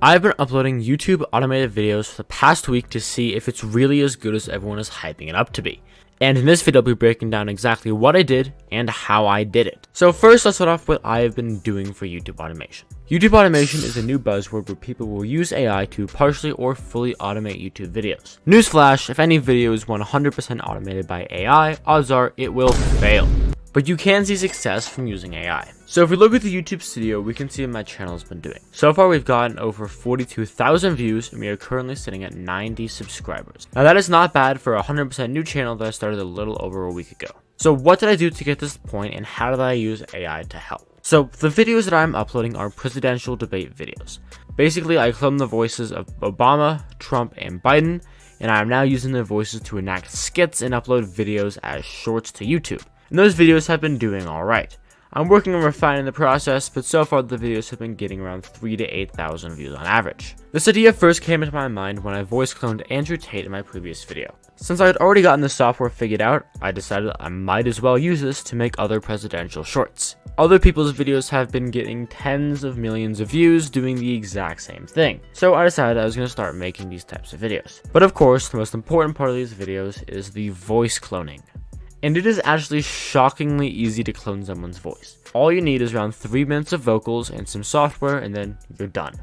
I've been uploading YouTube automated videos for the past week to see if it's really as good as everyone is hyping it up to be. And in this video, I'll be breaking down exactly what I did and how I did it. So first, let's start off with what I have been doing for YouTube automation. YouTube automation is a new buzzword where people will use AI to partially or fully automate YouTube videos. Newsflash, if any video is 100% automated by AI, odds are it will fail. But you can see success from using AI. So if we look at the YouTube studio, we can see what my channel has been doing. So far, we've gotten over 42,000 views, and we are currently sitting at 90 subscribers. Now that is not bad for a 100% new channel that I started a little over a week ago. So what did I do to get to this point, and how did I use AI to help? So the videos that I'm uploading are presidential debate videos. Basically, I clone the voices of Obama, Trump, and Biden, and I am now using their voices to enact skits and upload videos as shorts to YouTube. And those videos have been doing alright. I'm working on refining the process, but so far the videos have been getting around 3,000 to 8,000 views on average. This idea first came into my mind when I voice cloned Andrew Tate in my previous video. Since I had already gotten the software figured out, I decided I might as well use this to make other presidential shorts. Other people's videos have been getting tens of millions of views doing the exact same thing. So I decided I was going to start making these types of videos. But of course, the most important part of these videos is the voice cloning. And it is actually shockingly easy to clone someone's voice. All you need is around 3 minutes of vocals and some software, and then you're done.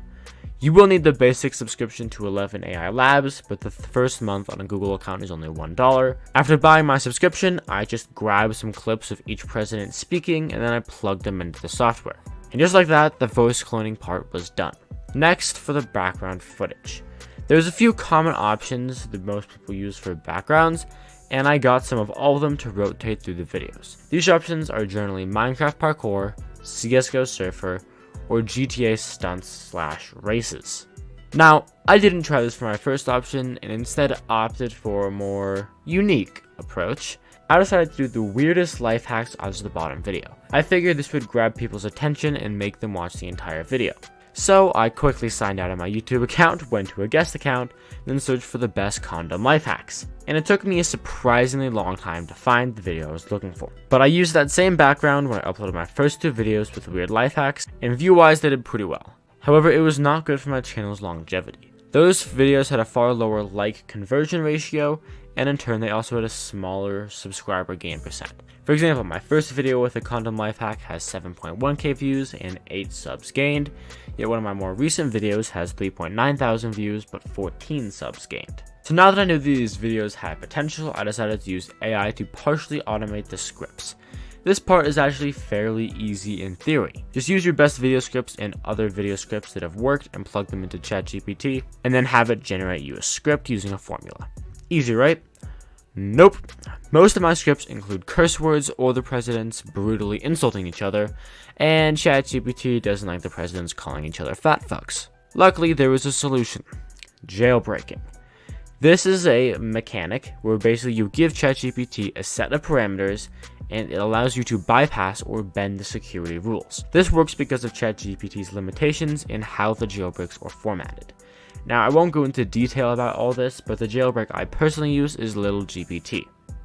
You will need the basic subscription to 11 AI Labs, but the first month on a Google account is only $1. After buying my subscription, I just grabbed some clips of each president speaking, and then I plugged them into the software. And just like that, the voice cloning part was done. Next, for the background footage. There's a few common options that most people use for backgrounds, and I got some of all of them to rotate through the videos. These options are generally Minecraft parkour, CSGO surfer, or GTA stunts/races. Now, I didn't try this for my first option and instead opted for a more unique approach. I decided to do the weirdest life hacks as the bottom video. I figured this would grab people's attention and make them watch the entire video. So I quickly signed out of my YouTube account, went to a guest account, then searched for the best condom life hacks. And it took me a surprisingly long time to find the video I was looking for. But I used that same background when I uploaded my first 2 videos with weird life hacks, and view-wise they did pretty well. However, it was not good for my channel's longevity. Those videos had a far lower like conversion ratio, and in turn they also had a smaller subscriber gain percent. For example, my first video with a condom life hack has 7.1k views and 8 subs gained, yet one of my more recent videos has 3.9 thousand views but 14 subs gained. So now that I knew these videos had potential, I decided to use AI to partially automate the scripts. This part is actually fairly easy in theory. Just use your best video scripts and other video scripts that have worked and plug them into ChatGPT, and then have it generate you a script using a formula. Easy, right? Nope. Most of my scripts include curse words or the presidents brutally insulting each other, and ChatGPT doesn't like the presidents calling each other fat fucks. Luckily, there was a solution. Jailbreaking. This is a mechanic where basically you give ChatGPT a set of parameters and it allows you to bypass or bend the security rules. This works because of ChatGPT's limitations in how the jailbreaks are formatted. Now, I won't go into detail about all this, but the jailbreak I personally use is LittleGPT,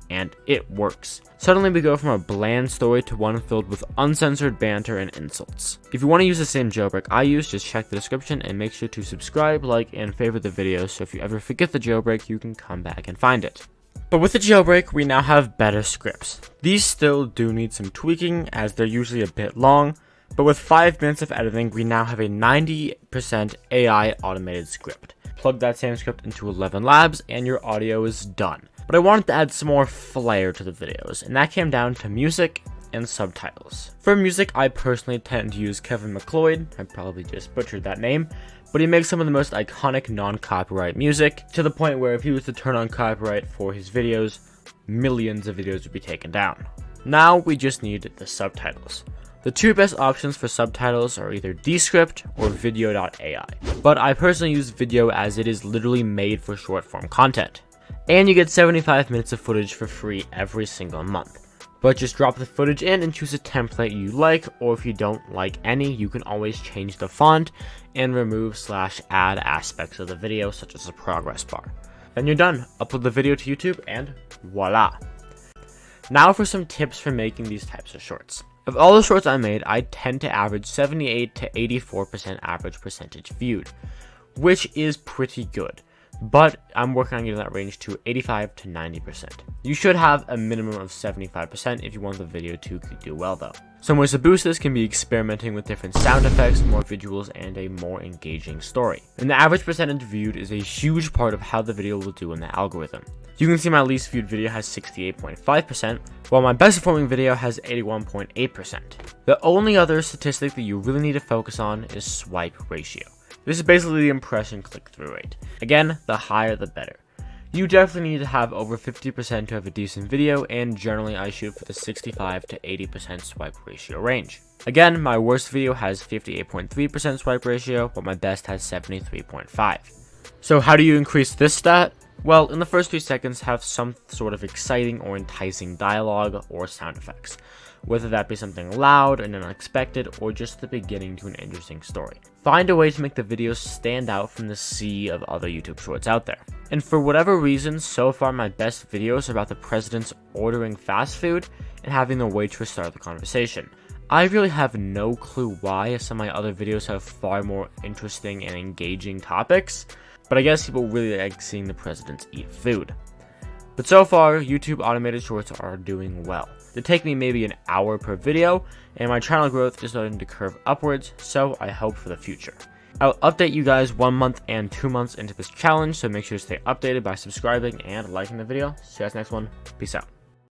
and it works. Suddenly we go from a bland story to one filled with uncensored banter and insults. If you want to use the same jailbreak I use, just check the description and make sure to subscribe, like, and favorite the video so if you ever forget the jailbreak, you can come back and find it. But with the jailbreak, we now have better scripts. These still do need some tweaking as they're usually a bit long, but with 5 minutes of editing, we now have a 90% AI automated script. Plug that same script into 11 labs and your audio is done. But I wanted to add some more flair to the videos, and that came down to music and subtitles. For music, I personally tend to use Kevin MacLeod. I probably just butchered that name, but he makes some of the most iconic non-copyright music, to the point where if he was to turn on copyright for his videos, millions of videos would be taken down. Now we just need the subtitles. The 2 best options for subtitles are either Descript or Video.ai, but I personally use Video as it is literally made for short form content. And you get 75 minutes of footage for free every single month. But just drop the footage in and choose a template you like, or if you don't like any, you can always change the font and remove/add aspects of the video such as a progress bar. Then you're done. Upload the video to YouTube and voila! Now for some tips for making these types of shorts. Of all the shorts I made, I tend to average 78 to 84% average percentage viewed, which is pretty good. But I'm working on getting that range to 85 to 90%. You should have a minimum of 75% if you want the video to do well though. Some ways to boost this can be experimenting with different sound effects, more visuals, and a more engaging story. And the average percentage viewed is a huge part of how the video will do in the algorithm. You can see my least viewed video has 68.5%, while my best performing video has 81.8%. The only other statistic that you really need to focus on is swipe ratio. This is basically the impression click-through rate. Again, the higher the better. You definitely need to have over 50% to have a decent video, and generally I shoot for the 65 to 80% swipe ratio range. Again, my worst video has 58.3% swipe ratio, while my best has 73.5. So how do you increase this stat? Well, in the first few seconds, have some sort of exciting or enticing dialogue or sound effects, whether that be something loud and unexpected or just the beginning to an interesting story. Find a way to make the videos stand out from the sea of other YouTube shorts out there. And for whatever reason, so far my best videos are about the president's ordering fast food and having the waitress start the conversation. I really have no clue why, as some of my other videos have far more interesting and engaging topics, but I guess people really like seeing the presidents eat food. But so far, YouTube automated shorts are doing well. They take me maybe an hour per video, and my channel growth is starting to curve upwards, so I hope for the future. I'll update you guys 1 month and 2 months into this challenge, so make sure to stay updated by subscribing and liking the video. See you guys next one. Peace out.